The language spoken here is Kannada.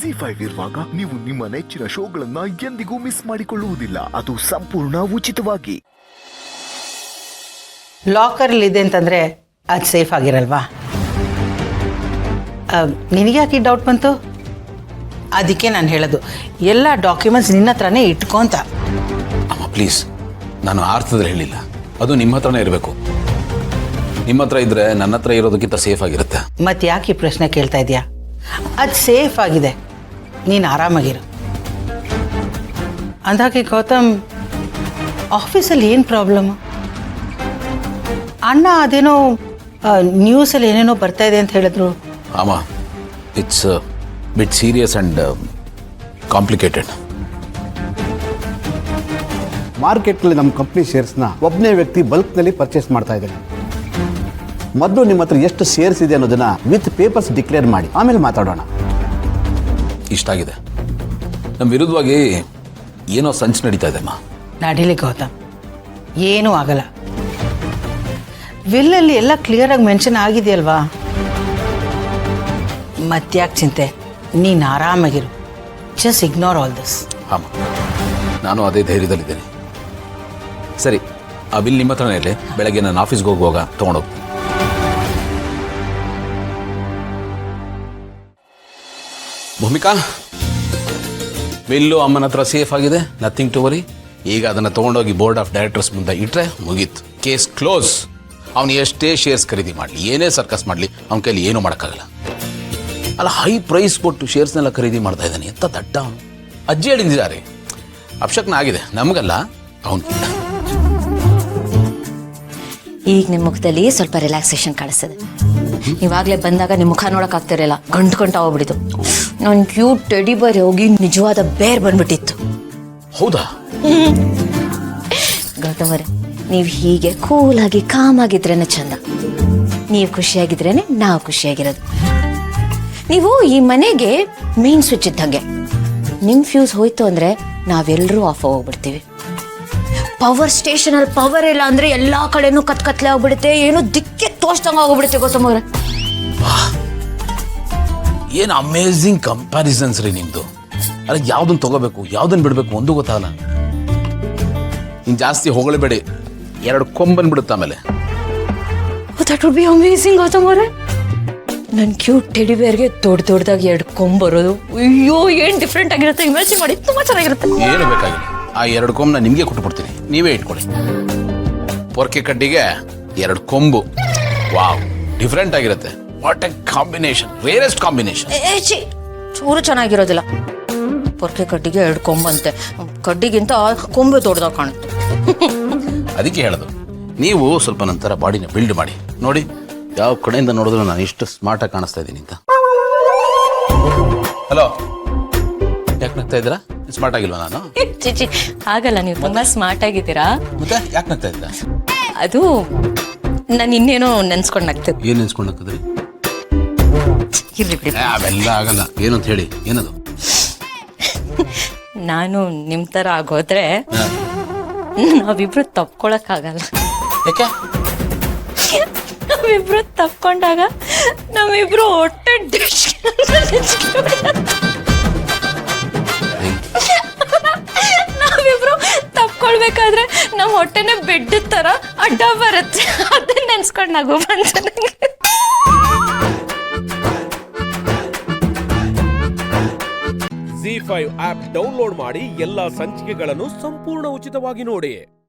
ZEE5 ಇರುವಾಗ ನೀವು ನಿಮ್ಮ ನೆಚ್ಚಿನ ಶೋಗಳನ್ನ ಎಂದಿಗೂ ಮಿಸ್ ಮಾಡಿಕೊಳ್ಳುವುದಿಲ್ಲ. ಅದು ಸಂಪೂರ್ಣ ಉಚಿತವಾಗಿ. ಲಾಕರಲ್ಲಿ ಇದೆ ಅಂತಂದರೆ ಅದು ಸೇಫ್ ಆಗಿರಲ್ವಾ? ನಿನಗೆ ಯಾಕೆ ಡೌಟ್ ಬಂತು? ಅದಕ್ಕೆ ನಾನು ಹೇಳೋದು, ಎಲ್ಲ ಡಾಕ್ಯುಮೆಂಟ್ಸ್ ನಿನ್ನ ಹತ್ರನೇ ಇಟ್ಕೊ ಅಂತ. ಅಮ್ಮ ಪ್ಲೀಸ್, ನಾನು ಅರ್ಥದಲ್ಲಿ ಹೇಳಿಲ್ಲ. ಅದು ನಿಮ್ಮ ಹತ್ರನೇ ಇರಬೇಕು. ನಿಮ್ಮ ಹತ್ರ ಇದ್ರೆ ನನ್ನ ಹತ್ರ ಇರೋದಕ್ಕಿಂತ ಸೇಫ್ ಆಗಿರುತ್ತೆ. ಮತ್ತೆ ಯಾಕೆ ಈ ಪ್ರಶ್ನೆ ಕೇಳ್ತಾ ಇದೆಯಾ? ಅದು ಸೇಫ್ ಆಗಿದೆ, ನೀನು ಆರಾಮಾಗಿರು. ಅಂದಾಗೆ ಗೌತಮ್, ಆಫೀಸಲ್ಲಿ ಏನು ಪ್ರಾಬ್ಲಮ್ಮು? ಅಣ್ಣ ಅದೇನೋ ನ್ಯೂಸಲ್ಲಿ ಏನೇನೋ ಬರ್ತಾ ಇದೆ ಅಂತ ಹೇಳಿದ್ರು. ಅಮ್ಮ, it's bit serious and complicated. ಮಾರ್ಕೆಟ್ನಲ್ಲಿ ನಮ್ಮ ಕಂಪ್ನಿ ಶೇರ್ಸ್ನ ಒಬ್ಬನೇ ವ್ಯಕ್ತಿ ಬಲ್ಕ್ನಲ್ಲಿ ಪರ್ಚೇಸ್ ಮಾಡ್ತಾ ಇದ್ದಾನೆ. ಮೊದಲು ನಿಮ್ಮ ಹತ್ರ ಎಷ್ಟು ಶೇರ್ಸ್ ಇದೆ ಅನ್ನೋದನ್ನ ವಿತ್ ಪೇಪರ್ಸ್ ಡಿಕ್ಲೇರ್ ಮಾಡಿ, ಆಮೇಲೆ ಮಾತಾಡೋಣ. ಇಷ್ಟಾಗಿದೆ. ನಮ್ಮ ವಿರುದ್ಧವಾಗಿ ಏನೋ ಸಂಚು ನಡೀತಾ ಇದೆ ಅಮ್ಮ. ನಡೀಲಿ ಗೌತಮ್, ಏನೂ ಆಗಲ್ಲ. ವಿಲ್ಲಲ್ಲಿ ಎಲ್ಲ ಕ್ಲಿಯರಾಗಿ ಮೆನ್ಷನ್ ಆಗಿದೆಯಲ್ವಾ? ಮತ್ತ್ಯಾಕೆ ಚಿಂತೆ, ನೀನು ಆರಾಮಾಗಿರು. Just ignore all this. ಅಮ್ಮ, ನಾನು ಅದೇ ಧೈರ್ಯದಲ್ಲಿದ್ದೇನೆ. ಸರಿ, ಆ ಬಿಲ್ ನಿಮ್ಮ ಹತ್ರನೇ ಇರಲಿ. ಬೆಳಗ್ಗೆ ನಾನು ಆಫೀಸ್ಗೆ ಹೋಗುವಾಗ ತೊಗೊಂಡೋಗ್ತೀನಿ. ಭೂಮಿಕಾ, ಬಿಲ್ಲು ಅಮ್ಮನ ಹತ್ರ ಸೇಫ್ ಆಗಿದೆ, ನಥಿಂಗ್ ಟು ವರಿ. ಈಗ ಅದನ್ನು ತೊಗೊಂಡೋಗಿ ಬೋರ್ಡ್ ಆಫ್ ಡೈರೆಕ್ಟರ್ಸ್ ಮುಂದೆ ಇಟ್ಟರೆ ಮುಗೀತು, ಕೇಸ್ ಕ್ಲೋಸ್. ಅವನು ಎಷ್ಟೇ ಶೇರ್ಸ್ ಖರೀದಿ ಮಾಡಲಿ, ಏನೇ ಸರ್ಕಸ್ ಮಾಡಲಿ, ಅವನ ಕೈಲಿ ಏನೂ ಮಾಡೋಕ್ಕಾಗಲ್ಲ. ಅಲ್ಲ, ಹೈ ಪ್ರೈಸ್ ಕೊಟ್ಟು ಶೇರ್ಸ್ನೆಲ್ಲ ಖರೀದಿ ಮಾಡ್ತಾ ಇದ್ದಾನೆ. ಎಂಥ ದಡ್ಡ ಅವನು. ಅಜ್ಜಿ ಹೇಳಿದ್ದಾರೆ, ಅಪ್ಶಕ್ನ ಆಗಿದೆ, ನಮಗಲ್ಲ ಅವನಿಗೆ. ಈಗ ನಿಮ್ಮ ಮುಖದಲ್ಲಿ ಸ್ವಲ್ಪ ರಿಲ್ಯಾಕ್ಸೇಷನ್ ಕಾಣಿಸ್ತದೆ. ಇವಾಗಲೇ ಬಂದಾಗ ನಿಮ್ಮ ಮುಖ ನೋಡೋಕ್ಕಾಗ್ತಿರಲಿಲ್ಲ, ಗಂಟು ಹೋಗ್ಬಿಟ್ಟಿತ್ತು. ನಾನು ಕ್ಯೂಟ್ ಟೆಡಿ ಬೇರ್ ಹೋಗಿ ನಿಜವಾದ ಬೇರ್ ಬಂದ್ಬಿಟ್ಟಿತ್ತು. ಹೌದಾ? ಗೌತಮ್ ಅವರೇ, ನೀವು ಹೀಗೆ ಕೂಲಾಗಿ ಕಾಮಾಗಿದ್ರೇನೆ ಚಂದ. ನೀವು ಖುಷಿಯಾಗಿದ್ರೇನೆ ನಾವು ಖುಷಿಯಾಗಿರೋದು. ನೀವು ಈ ಮನೆಗೆ ಮೇನ್ ಸ್ವಿಚ್ ಇದ್ದಂಗೆ. ನಿಮ್ಮ ಫ್ಯೂಸ್ ಹೋಯ್ತು ಅಂದರೆ ನಾವೆಲ್ಲರೂ ಆಫ್ ಹೋಗ್ಬಿಡ್ತೀವಿ. ಪವರ್ ಸ್ಟೇಷನಲ್ಲಿ ಪವರ್ ಇಲ್ಲ ಅಂದರೆ ಎಲ್ಲ ಕಡೆನೂ ಕತ್ಲೆ ಆಗ್ಬಿಡುತ್ತೆ, ಏನೋ ದಿಕ್ಕೆ ತೋಚ್ದಂಗೆ ಆಗೋಗ್ಬಿಡುತ್ತೆ. ಗೌತಮ್ ಅವರೇ, ಏನು ಅಮೇಝಿಂಗ್ ಕಂಪ್ಯಾರಿಸನ್ಸ್ ರೀ ನಿಮ್ಮದು. ಅಲ್ಲ, ಯಾವುದನ್ನು ತಗೋಬೇಕು, ಯಾವುದನ್ನು ಬಿಡಬೇಕು ಒಂದು ಗೊತ್ತಾಗಲ್ಲ. ಇನ್ನು ಜಾಸ್ತಿ ಹೊಗಳಬೇಡಿ, 2 ಕೊಂಬಂದ್ಬಿಡುತ್ತೆ ಆಮೇಲೆ. That would be amazing Gautam ಅವರೇ. ನನ್ನ ಕ್ಯೂಟ್ ಟೆಡಿ ಬೇರ್ಗೆ ದೊಡ್ಡದಾಗಿ 2 ಕೊಂಬ್ ಬರೋದು, ಅಯ್ಯೋ ಏನು ಡಿಫ್ರೆಂಟ್ ಆಗಿರುತ್ತೆ. ಇಮ್ಯಾಜಿನ್ ಮಾಡಿ, ತುಂಬ ಚೆನ್ನಾಗಿರುತ್ತೆ. ಏನು ಬೇಕಾಗಿಲ್ಲ, ಆ 2 ಕೊಂಬ್ ನಾನು ನಿಮಗೆ ಕೊಟ್ಬಿಡ್ತೀನಿ, ನೀವೇ ಇಟ್ಕೊಳ್ಳಿ. ಪೊರ್ಕೆ ಕಡ್ಡಿಗೆ 2 ಕೊಂಬು. ವಾವ್, ಡಿಫ್ರೆಂಟ್ ಆಗಿರುತ್ತೆ. What A combination, rarest combination. ಚೂರು ಚೆನ್ನಾಗಿರೋದಿಲ್ಲ. ಪೊರ್ಕೆ ಕಡ್ಡಿಗೆ 2 ಕೊಂಬಂತೆ, ಕಡ್ಡಿಗಿಂತ ಕೊಂಬೆ ದೊಡ್ಡದಾಗಿ ಕಾಣುತ್ತೆ. ಅದಕ್ಕೆ ಹೇಳೋದು, ನೀವು ಸ್ವಲ್ಪ ನಂತರ ಬಾಡಿನ ಬಿಲ್ಡ್ ಮಾಡಿ ನೋಡಿ. ಯಾವ ಕಡೆಯಿಂದ ನೋಡಿದ್ರು ನಾನು ಎಷ್ಟು ಸ್ಮಾರ್ಟ್ ಆಗಿ ಕಾಣಿಸ್ತಾ ಇದ್ದೀನಿ ಅಂತ. ಹಲೋ, ಯಾಕೆ ನಗ್ತಾ ಇದ್ದೀರಾ? ಸ್ಮಾರ್ಟ್ ಆಗಿಲ್ವಾ ನಾನು? ಚಿಚಿ, ಹಾಗಲ್ಲ, ನೀವು ತುಂಬಾ ಸ್ಮಾರ್ಟ್ ಆಗಿದ್ದೀರಾ. ಮತ್ತೆ ಯಾಕೆ ನಗ್ತಾ ಇದ್ದೀರಾ? ಅದು ನಾನು ಇನ್ನೇನೋ ನೆನ್ಸ್ಕೊಂಡು ನಗ್ತದೆ. ಏನ್ ನೆನ್ಸ್ಕೊಂಡು ನಗ್ತದ್ರಿ? ಇರ್ಲಿ ಬಿಡಿ, ಅವೆಲ್ಲ ಆಗಲ್ಲ. ಏನು ಅಂತ ಹೇಳಿ. ಏನದು? ನಾನು ನಿಮ್ ತರ ಆಗೋದ್ರೆ ನಾವಿಬ್ರು ತಪ್ಕೊಳಕ್ಕಾಗಲ್ಲ. ಯಾಕೆ? ನಾವಿಬ್ರು ತಪ್ಕೊಂಡಾಗ ನಾವಿಬ್ರು ಹೊಟ್ಟೆ ನಾವಿಬ್ರು ತಪ್ಕೊಳ್ಬೇಕಾದ್ರೆ ನಮ್ಮ ಹೊಟ್ಟೆನ ಬೆಡ್ ತರ ಅಡ್ಡ ಬರುತ್ತೆ. ಅದನ್ನ ನೆನ್ಸ್ಕೊಂಡು ನಗು ಬಂತ ನಂಗೆ. ZEE5 ಆಪ್ ಡೌನ್ಲೋಡ್ ಮಾಡಿ ಎಲ್ಲಾ ಸಂಚಿಕೆಗಳನ್ನು ಸಂಪೂರ್ಣ ಉಚಿತವಾಗಿ ನೋಡಿ.